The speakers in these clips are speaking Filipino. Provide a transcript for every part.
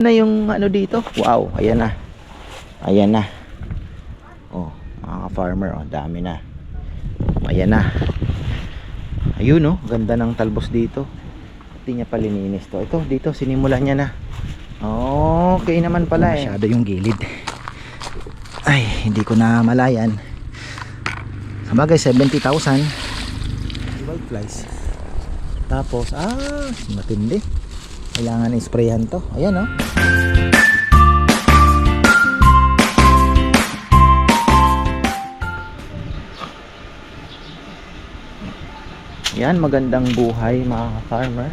Na yung ano dito. Wow, ayan na. Ayan na. Oh, mga farmer, oh, dami na. Ayan na. Ayun, oh, ganda ng talbos dito. Hindi niya palininis to. Ito, dito, sinimulan niya na. Okay naman pala eh. Masyado yung gilid. Ay, hindi ko na malayan. Sabagay, 70,000. White flies. Tapos, matindi. Kailangan isprayan to. Ayan, oh. Yan, magandang buhay mga farmer.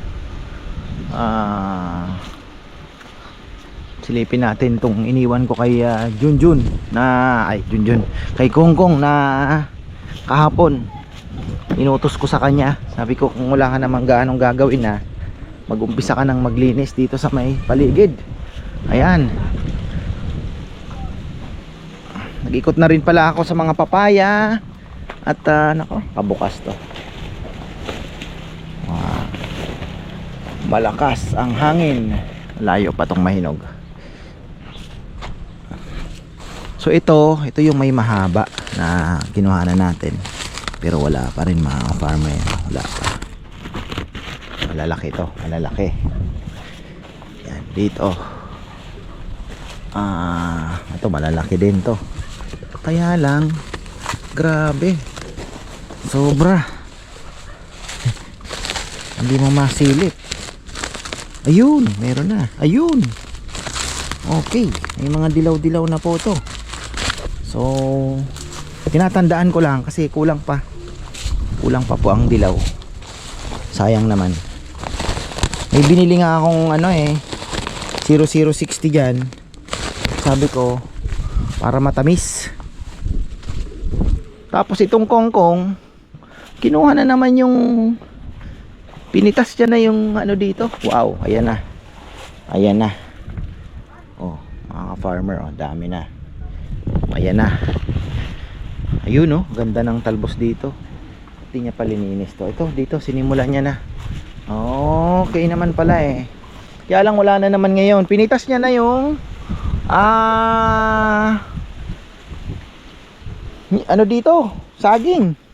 Silipin natin tong iniwan ko kay Junjun na Junjun, kay Kongkong na kahapon. Inutos ko sa kanya, sabi ko kung wala ka namang gaanong gagawin na mag-umpisa ka nang maglinis dito sa may paligid. Ayan, nag-ikot na rin pala ako sa mga papaya at nako, pabukas to. Malakas ang hangin, layo pa tong mahinog. So ito yung may mahaba na kinuha na natin, pero wala pa rin mga farmer, wala pa. Malalaki to, malalaki. Yan, dito ito malalaki din to, kaya lang grabe, sobra. Hindi mo masilip. Ayun, meron na. Ayun. Okay, may mga dilaw-dilaw na po to. So, tinatandaan ko lang kasi kulang pa. Kulang pa po ang dilaw. Sayang naman. May binili nga akong 0060 dyan. Sabi ko, para matamis. Tapos itong kongkong, kinuha na naman yung, pinitas dyan na yung ano dito. Wow, ayan na. Ayan na. Oh, mga farmer, oh, dami na. Ayan na. Ayun, oh, ganda ng talbos dito. Hindi niya palininis to. Ito, dito, sinimulan niya na. Okay naman pala eh. Kaya lang wala na naman ngayon. Pinitas niya na yung ano dito? Saging.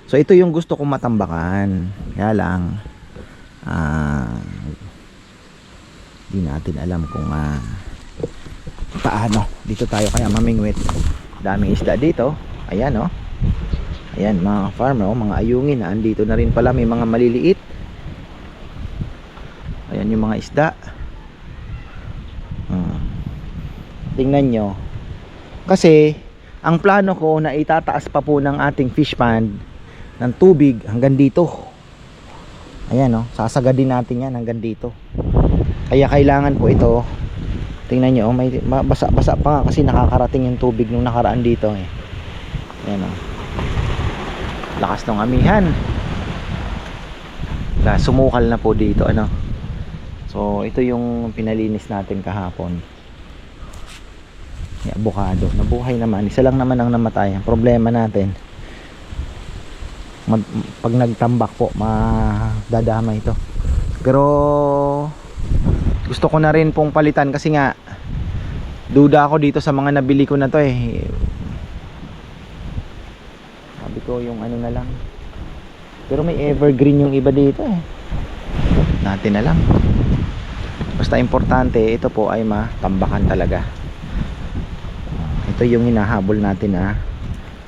So ito yung gusto kong matambakan. Kaya lang di natin alam kung paano. Dito tayo kaya mamingwit. Daming isda dito. Ayan, oh. Ayan mga farmer, oh, mga ayungin. Andito na rin pala, may mga maliliit. Ayan yung mga isda. Tingnan nyo. Kasi ang plano ko na itataas pa po ng ating fish pond ng tubig hanggang dito. Ayan, oh, sasagadin natin yan hanggang dito. Kaya kailangan po ito, tingnan nyo, may basa-basa pa nga kasi nakakarating yung tubig nung nakaraan dito eh. Ayan, oh. Lakas ng amihan. Sumukal na po dito, ano. So ito yung pinalinis natin kahapon. Yung avocado, nabuhay naman. Isa lang naman ang namatay. Ang problema natin, pag nagtambak po madadama ito. Pero gusto ko na rin pong palitan kasi nga duda ako dito sa mga nabili ko na to eh. Sabi ko yung ano na lang, pero may evergreen yung iba dito eh. Natin na lang, basta importante ito po ay matambakan talaga. Ito yung hinahabol natin na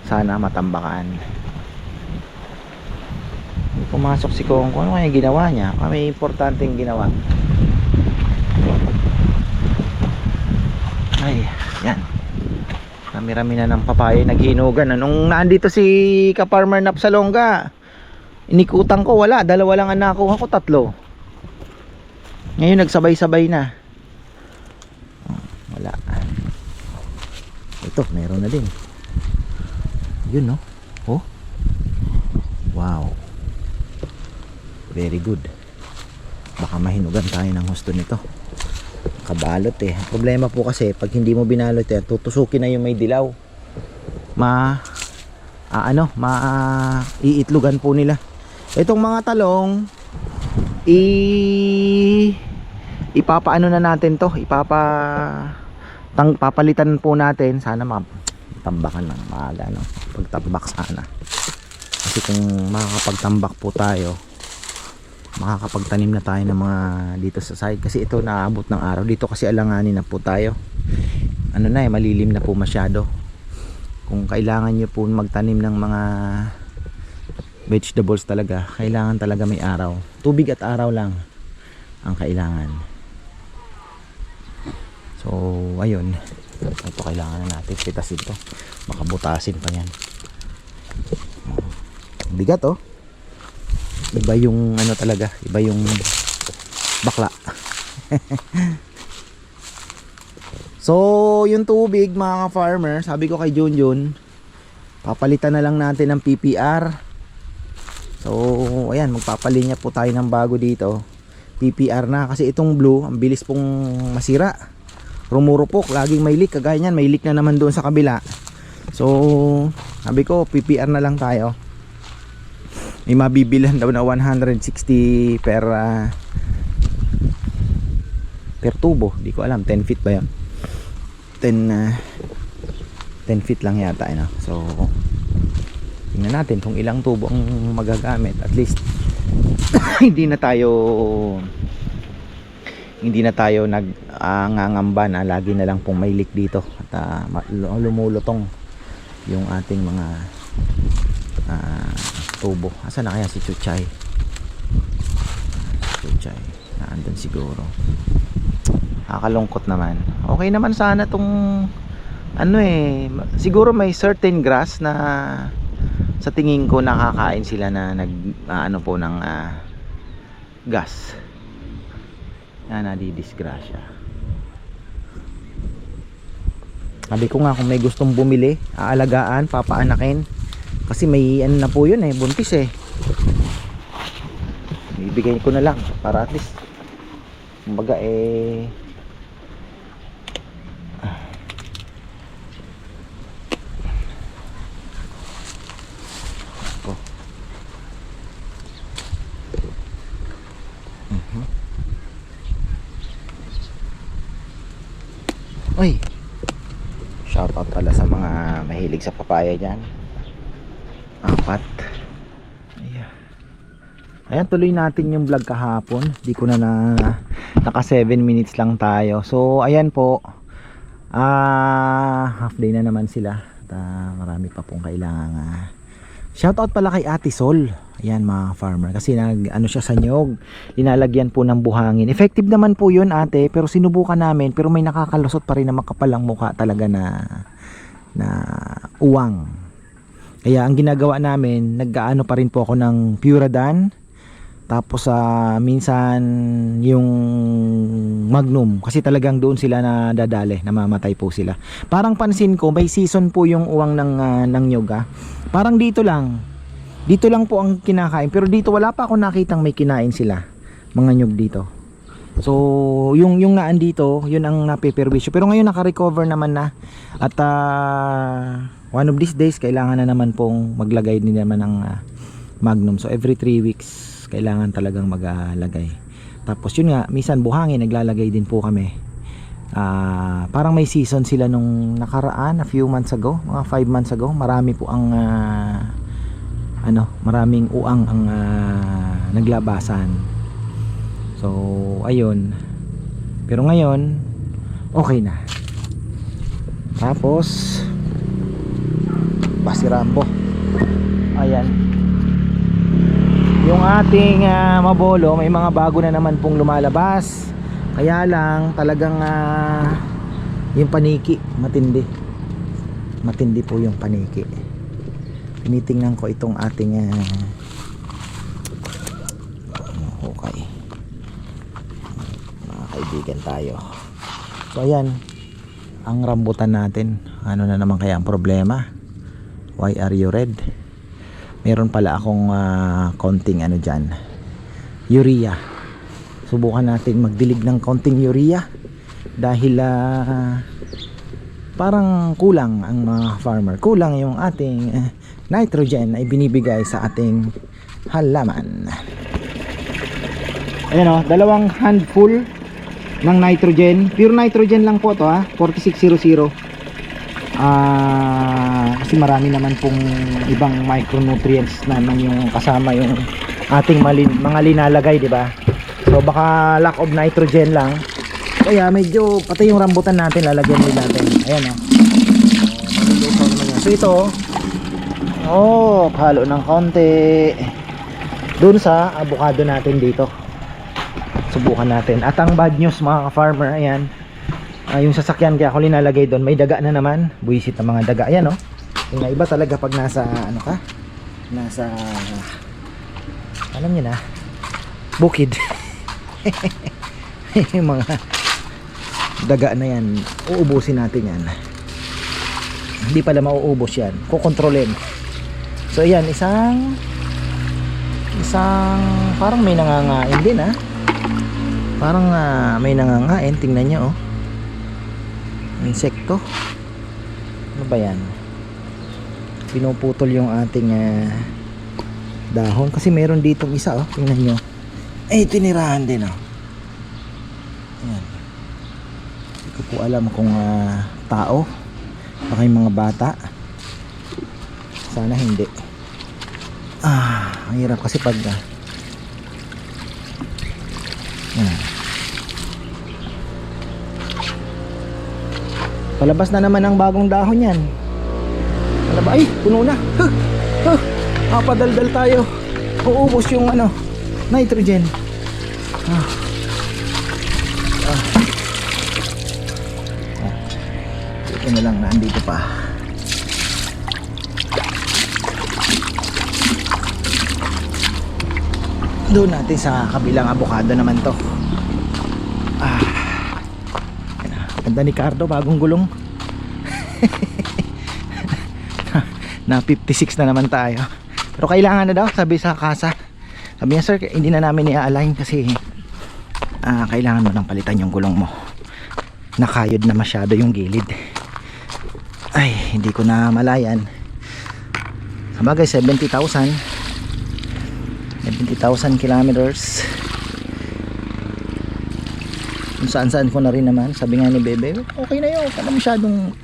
sana matambakan. Pumasok si Kongko, ano kaya ginawa niya? May importanteng ginawa. Ay, yan. Rami-rami na ng papaya naghinugan. Nung naandito si Kaparmer Nap sa Longga, inikutan ko, wala. Dalawa lang ang nakuha ko, 3. Ngayon nagsabay-sabay na. Wala. Ito, meron na din. Yun, no? Oh. Wow. Very good. Baka mahinugan tayo ng husto nito. Kabalot eh. Problema po kasi pag hindi mo binalot eh, tutusukin na yung may dilaw. Iitlugan po nila. Itong mga talong ipapaano na natin to, papalitan po natin. Sana tambakan ng maaga, no? Pagtambak sana, kasi kung makakapagtambak po tayo, makakapagtanim na tayo ng mga dito sa side, kasi ito naabot ng araw dito, kasi alanganin na po tayo, ano na malilim na po masyado. Kung kailangan nyo po magtanim ng mga vegetables talaga, kailangan talaga may araw, tubig at araw lang ang kailangan. So ayun, ito kailangan na natin pitasin to, baka butasin pa yan. Bigat oh, iba yung ano talaga, iba yung bakla. So yung tubig mga farmer, sabi ko kay Junjun, papalitan na lang natin ng PPR. So ayan, magpapalinya po tayo ng bago dito, PPR na, kasi itong blue ang bilis pong masira, rumurupok, laging may leak. Kagaya niyan, may leak na naman doon sa kabila. So sabi ko PPR na lang tayo. May mabibilan daw na 160 per tubo, di ko alam, 10 feet ba yan, 10 feet lang yata, ano? So tingnan natin kung ilang tubo ang magagamit, at least hindi na tayo nangangamba na lagi na lang pong may leak dito, at lumulutong yung ating mga tubo. Asa na kaya si Chuchay? Chuchay naandun siguro. Nakakalungkot naman. Okay naman sana tong ano siguro may certain grass na sa tingin ko nakakain sila na ano po ng gas. Nadidisgrasya. Sabi ko nga, kung may gustong bumili, aalagaan, papaanakin, kasi may ano na po yun buntis ibigay ko na lang para at least kumbaga Uy, shoutout pala sa mga mahilig sa papaya dyan. 4. Ayan, tuloy natin yung vlog kahapon. Di ko na naka 7 minutes lang tayo. So ayan po, half day na naman sila, at marami pa pong kailangan. Shoutout pala kay Ate Sol. Ayan mga farmer, kasi ano siya sa nyog, linalagyan po ng buhangin. Effective naman po yun ate, pero sinubukan namin, pero may nakakalusot pa rin na makapalang mukha talaga na uwang. Kaya ang ginagawa namin, nag-aano pa rin po ako ng Puradan, tapos minsan yung Magnum, kasi talagang doon sila na dadali, namamatay po sila. Parang pansin ko may season po yung uwang ng nyog. Parang dito lang po ang kinakain, pero dito wala pa ako nakitang may kinain sila, mga nyog dito. So yung naan dito, yun ang napeperwisyo, pero ngayon naka-recover naman na, at one of these days kailangan na naman pong maglagay din naman ng Magnum. So every 3 weeks kailangan talagang maglagay. Tapos yun nga, minsan buhangin naglalagay din po kami. Parang may season sila nung nakaraan, a few months ago, mga 5 months ago. Marami po ang maraming uang ang naglabasan. So ayun, pero ngayon okay na. Tapos Rambo, ayan yung ating mabolo, may mga bago na naman pong lumalabas. Kaya lang talagang yung paniki matindi po yung paniki. Tinitingnan ko itong ating okay, mga kaibigan tayo. So ayan ang rambutan natin. Ano na naman kaya ang problema? Why are you red? Meron pala akong konting dyan, urea. Subukan natin magdilig ng konting urea, dahil parang kulang ang mga farmer, kulang yung ating nitrogen ay binibigay sa ating halaman. Ayan 2 handful ng nitrogen. Pure nitrogen lang po to ha, 4600. Kasi marami naman pong ibang micronutrients naman yung kasama yung ating mga linalagay, di ba? So baka lack of nitrogen lang. Kaya medyo pati yung rambutan natin lalagyan din natin. Ayan oh. So ito halo ng konti dun sa avocado natin dito. Subukan natin. At ang bad news mga ka-farmer, ayan, yung sasakyan kaya ako linalagay doon, may daga na naman. Buwisit ng mga daga. Ayan oh. Yung iba talaga pag nasa ano ka, nasa alam niyo na, bukid. Yung mga daga na yan, uubusin natin yan. Hindi pala mauubos yan, kukontrolin. So ayan, isang parang may nangangain din ha. Parang may nangangain, tingnan nyo oh. Insekto. Ano ba yan? Pinuputol yung ating dahon. Kasi meron ditong isa oh, tingnan nyo. Eh, tinirahan din oh. Ayan. Hindi ko po alam kung tao, baka yung mga bata. Sana hindi. Ang hirap kasi pag palabas na naman ang bagong dahon yan. Ay, puno na. Padaldal tayo. Uubos yung ano, nitrogen. Ito na lang, nandito pa. Doon natin sa kabilang avocado naman to. Ganda ni Cardo, bagong gulong. Na 56 na naman tayo. Pero kailangan na daw, sabi sa kasa. Sabi niya, sir, hindi na namin i-align kasi kailangan mo nang palitan yung gulong mo. Nakayod na masyado yung gilid. Ay, hindi ko na malayan. Sabagay 70,000 kilometers. Kung saan ko na rin naman. Sabi nga ni Bebe, okay na yun, kaya masyadong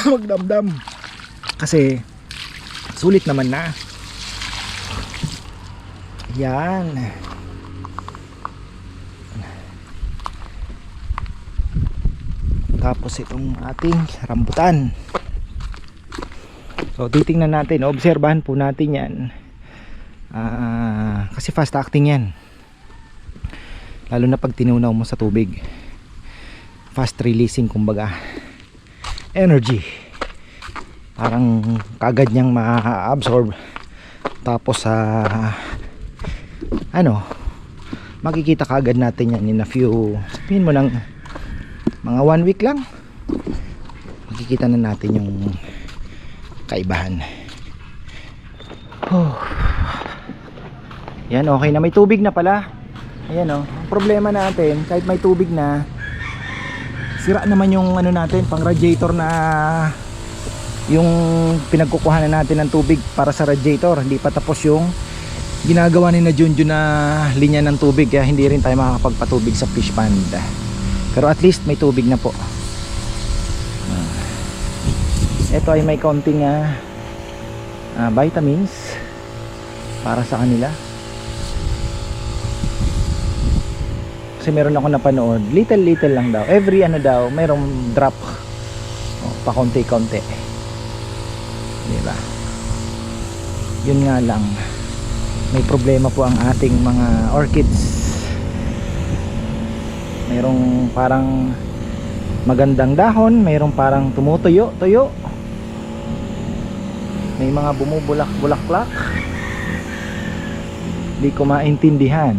magdamdam kasi sulit naman na. Yan. Tapos itong ating rambutan. So titingnan natin, obserbahan po natin yan. Kasi fast acting yan, lalo na pag tinunaw mo sa tubig. Fast releasing kumbaga, energy. Parang kagad niyang ma-absorb. Tapos makikita kagad natin yan in a few, sabihin mo ng mga 1 week lang, makikita na natin yung kaibahan. Yan, okay na, may tubig na pala. Ayan oh, ang problema natin, kahit may tubig na, sira naman yung ano natin, pang radiator na yung pinagkukuhanan natin ng tubig para sa radiator. Hindi pa tapos yung ginagawa ni na Junjun na linya ng tubig, kaya hindi rin tayo makakapagpatubig sa fish pond. Pero at least may tubig na po. Ito ay may konting vitamins para sa kanila. Kasi meron ako napanood, little lang daw, every mayroong drop, pa konti-konti, diba? Yun nga lang, may problema po ang ating mga orchids. Mayroong parang magandang dahon, mayroong parang tumutuyo, may mga bumubulak-bulaklak, di ko maintindihan.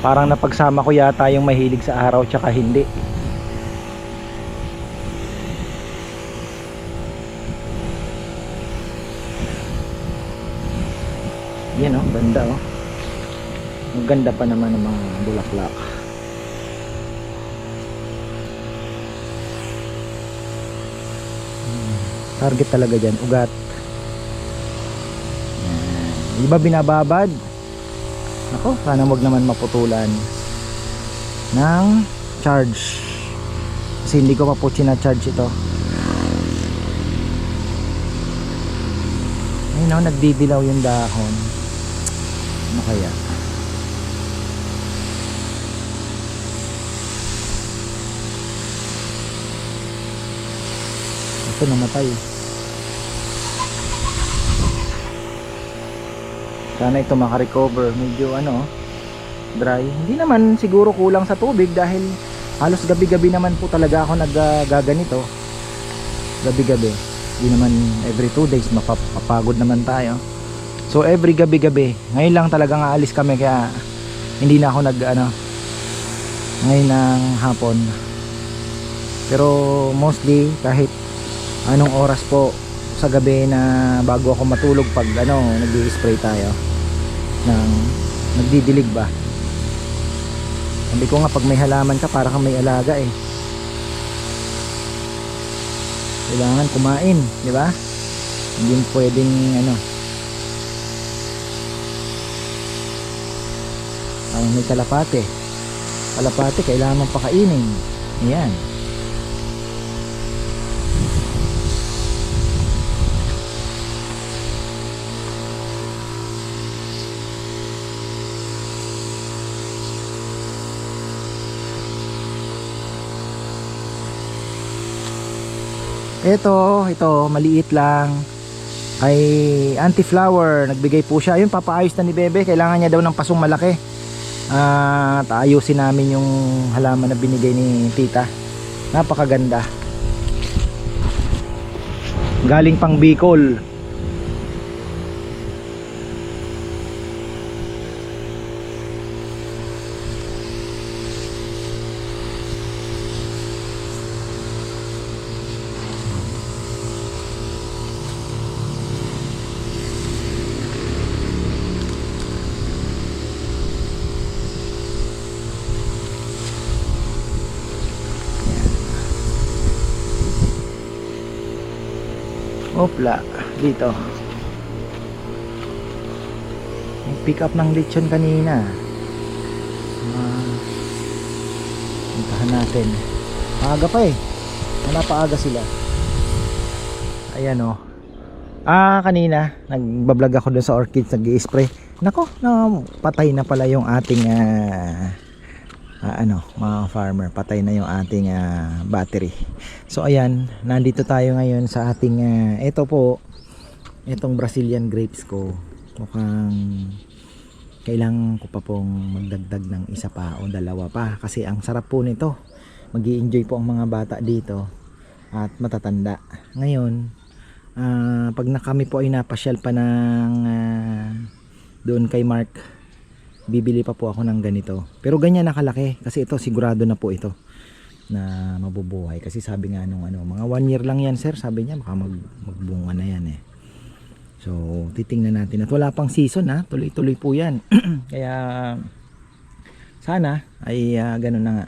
Parang napagsama ko yata yung mahilig sa araw tsaka hindi. Yan oh, ganda oh. Ang ganda pa naman ng mga bulaklak. Target talaga dyan, ugat. Yan. Di ba binababad? Nako, sana wag naman maputulan ng charge. Kasi hindi ko pa po charge ito. Ayun o, nagdidilaw yung dahon. Ano kaya? Ito namatay. Sana ito makarecover. Medyo dry. Hindi naman siguro kulang sa tubig dahil halos gabi-gabi naman po talaga ako naggaganito. Gabi-gabi. Hindi naman every 2 days, mapapagod naman tayo. So every gabi-gabi. Ngayon lang talagang aalis kami kaya hindi na ako ngayon ng hapon. Pero mostly kahit anong oras po sa gabi na bago ako matulog pag nag-i-spray tayo ng nagdidilig ba. Sabi ko nga pag may halaman ka para kang may alaga eh. Kailangan kumain, di ba? Hindi pwedeng may kalapate. Kalapate kailangan pakainin. Ayan. Ito maliit lang ay anti-flower, nagbigay po siya. Ayun, papaayos na ni Bebe, kailangan niya daw ng pasong malaki at ayusin namin yung halaman na binigay ni tita. Napakaganda, galing pang Bicol. Opla, dito yung pick up ng lechon kanina. Puntahan natin. Maaga pa eh, napaaga sila. Ayan o. Kanina nagbablog ako dun sa orchids, nag-i-spray. Nako, patay na pala yung ating mga farmer, patay na yung ating battery. So ayan, nandito tayo ngayon sa ating ito po, itong Brazilian grapes ko. Mukhang kailangan ko pa pong magdagdag ng isa pa o dalawa pa kasi ang sarap po nito. Magi-enjoy po ang mga bata dito at matatanda. Ngayon, pag kami po ay napasyal pa ng doon kay Mark, bibili pa po ako ng ganito. Pero ganyan nakalaki kasi ito sigurado na po ito na mabubuhay kasi sabi nga nung mga 1 year lang yan sir, sabi niya baka magbunga na yan eh. So titingnan natin at wala pang season tuloy-tuloy po yan. Kaya sana ay ganun na nga.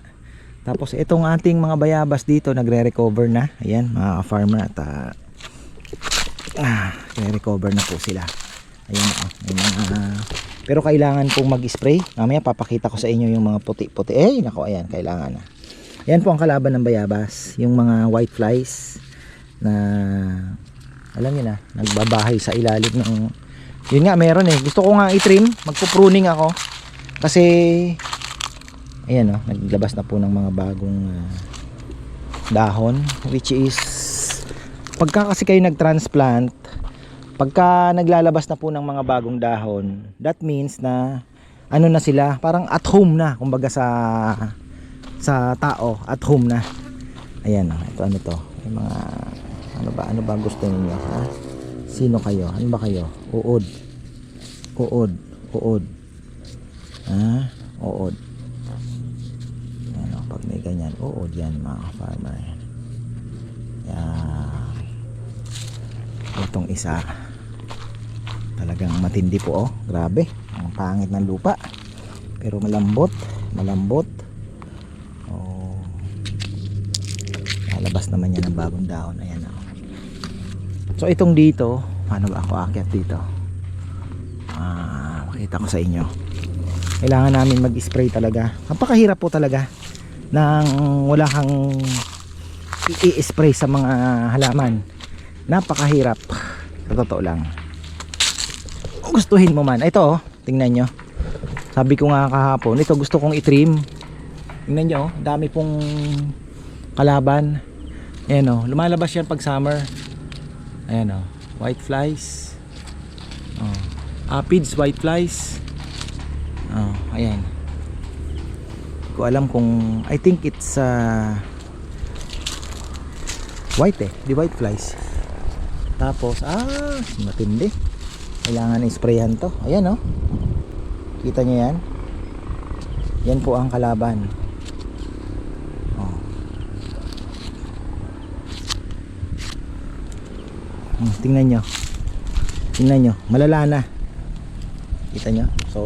Tapos itong ating mga bayabas dito nagre-recover na. Ayan mga farmer at nagre-recover na po sila. Ayan pero kailangan pong mag-spray. Mamaya papakita ko sa inyo yung mga puti-puti. Nako, ayan, kailangan na. Ayan po ang kalaban ng bayabas. Yung mga white flies na alam niyo na, nagbabahay sa ilalim ng yun nga, meron eh. Gusto ko nga i-trim. Magpo-pruning ako. Kasi ayan naglabas na po ng mga bagong dahon. Which is pagka kasi kayo nag-transplant, pagka naglalabas na po ng mga bagong dahon, that means na na sila, parang at home na, kumbaga sa tao, at home na. Ayan ito to, yung mga ano ba gusto niyo sino kayo, ano ba kayo? Uod uod pag may ganyan, uod yan mga farmer. Itong isa talagang matindi po grabe, ang pangit ng lupa pero malambot lalabas naman yan ng bagong dahon. Ayan so itong dito, paano ba ako aakyat dito? Pakita ko sa inyo. Kailangan namin mag-spray talaga. Napakahirap po talaga nang wala kang i-spray sa mga halaman. Napakahirap. Sa totoo lang. Gustuhin mo man. Ito oh, tingnan nyo. Sabi ko nga kahapon, ito gusto kong i-trim. Tingnan nyo, dami pong kalaban. Ayan oh, lumalabas yan pag summer. Ayan oh, white flies. Oh, aphids, white flies. Oh, ayan. Hindi ko alam kung, I think it's white di white flies. Tapos, matindi. Kailangan i-sprayan to. Ayan oh. Kita nyo yan? Yan po ang kalaban. Oh. Tingnan nyo. Tingnan nyo. Malala na. Kita nyo? So,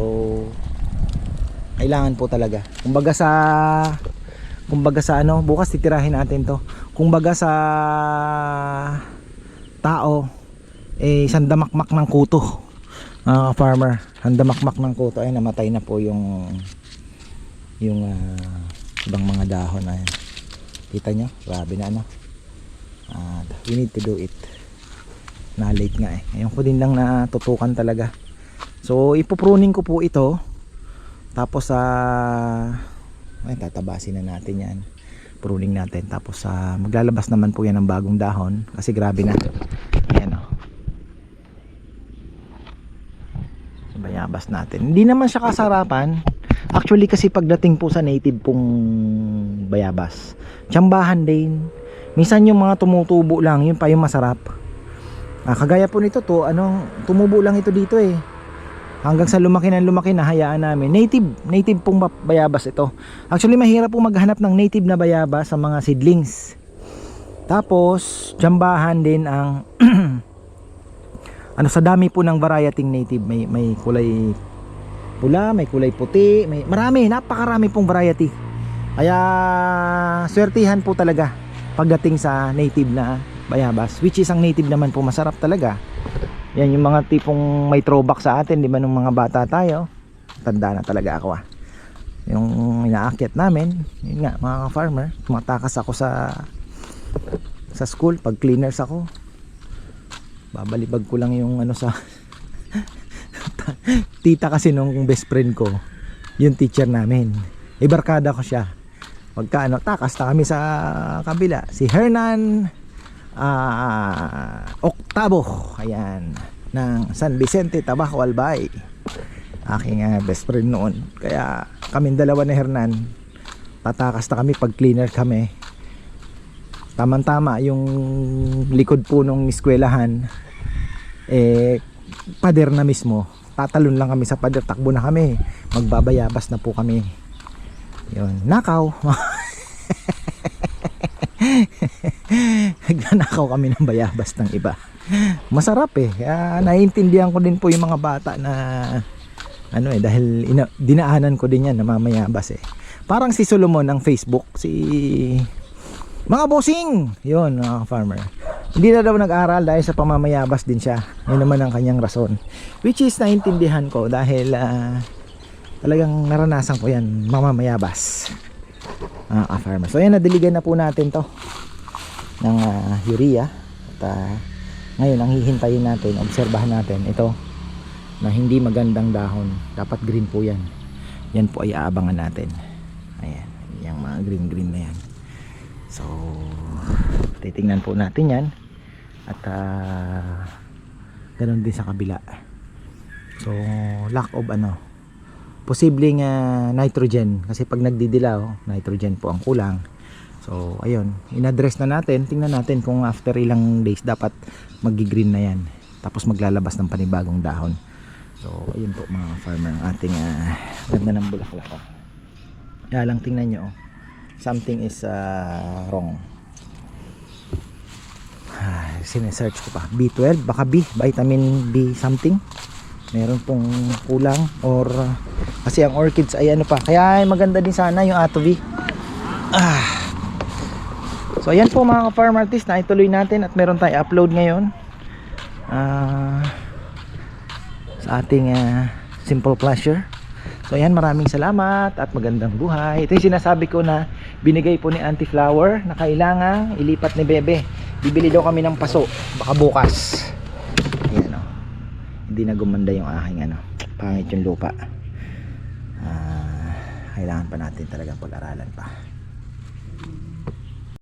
kailangan po talaga. Kumbaga sa ano, bukas titirahin natin to. Kumbaga sa tao, sandamakmak ng kuto. Farmer, sandamakmak ng kuto. Ay, namatay na po yung ibang mga dahon na yan. Kita nyo? Grabe na ano. We need to do it. Na late nga ngayon ko din lang natutukan talaga. So ipopruning ko po ito. Tapos tatabasin na natin yan. Pruning natin. Tapos maglalabas naman po yan ng bagong dahon. Kasi grabe na. Ayan o. Bayabas natin. Hindi naman siya kasarapan. Actually kasi pagdating po sa native pong bayabas, tsambahan din. Minsan yung mga tumutubo lang, yun pa yung masarap. Kagaya po nito to, tumubo lang ito dito hanggang sa lumaki na hayaan namin. Native pong bayabas ito. Actually mahirap po maghanap ng native na bayabas sa mga seedlings. Tapos tsambahan din ang sa dami po ng variety native. May kulay pula, may kulay puti, napakarami pong variety. Kaya swertihan po talaga pagdating sa native na bayabas, which is ang native naman po masarap talaga. Yan yung mga tipong may throwback sa atin, di ba, nung mga bata tayo. Tanda na talaga ako yung inaakyat namin, yun nga mga farmer, tumatakas ako sa school pag cleaners ako. Babalibag ko lang yung sa tita kasi nung best friend ko, yung teacher namin, ibarkada ko siya. Pagka takas na kami sa kabila, si Hernan Octavo, ayan, ng San Vicente, Tabaco, Albay, aking best friend noon. Kaya kami dalawa ni Hernan, tatakas na kami pag cleaner kami. Tama yung likod po nung eskwelahan, pader na mismo. Tatalon lang kami sa pader, takbo na kami, magbabayabas na po kami. Yun, nakaw. Nagnanakaw kami ng bayabas ng iba. Masarap naiintindihan ko din po yung mga bata na dahil dinaanan ko din yan, namamayabas Parang si Solomon ng Facebook, mga bossing, yun, mga farmer. Hindi na daw nag-aral dahil sa pamamayabas din siya. Yun naman ang kanyang rason, which is naintindihan ko dahil talagang naranasan ko yan, mamamayabas. Farmer. So ayan, nadiligan na po natin to ng urea. At ngayon ang hihintayin natin, obserbahan natin ito na hindi magandang dahon. Dapat green po yan. Yan po ay aabangan natin. Ayan, yung mga green na yan. So titingnan po natin yan. At ganun din sa kabila. So lack of posibleng nitrogen, kasi pag nagdidilaw, nitrogen po ang kulang. So ayun, in-address na natin. Tingnan natin kung after ilang days dapat magi-green na yan, tapos maglalabas ng panibagong dahon. So ayun po mga farmer, ang ating ganda ng bulaklak. Kaya lang tingnan nyo, something is wrong. Sinesearch ko pa, B12, baka vitamin B something meron pong kulang, or kasi ang orchids ay kaya maganda din sana yung Atovi. So ayan po mga farm artist, na ituloy natin at meron tayong upload ngayon sa ating simple pleasure. So ayan, maraming salamat at magandang buhay. Ito yung sinasabi ko na binigay po ni Auntie Flower na kailangang ilipat ni Bebe. Bibili daw kami ng paso, baka bukas. Ayan o, hindi na gumanda yung aking ano, pangit yung lupa. Kailangan pa natin talagang pag-aralan pa.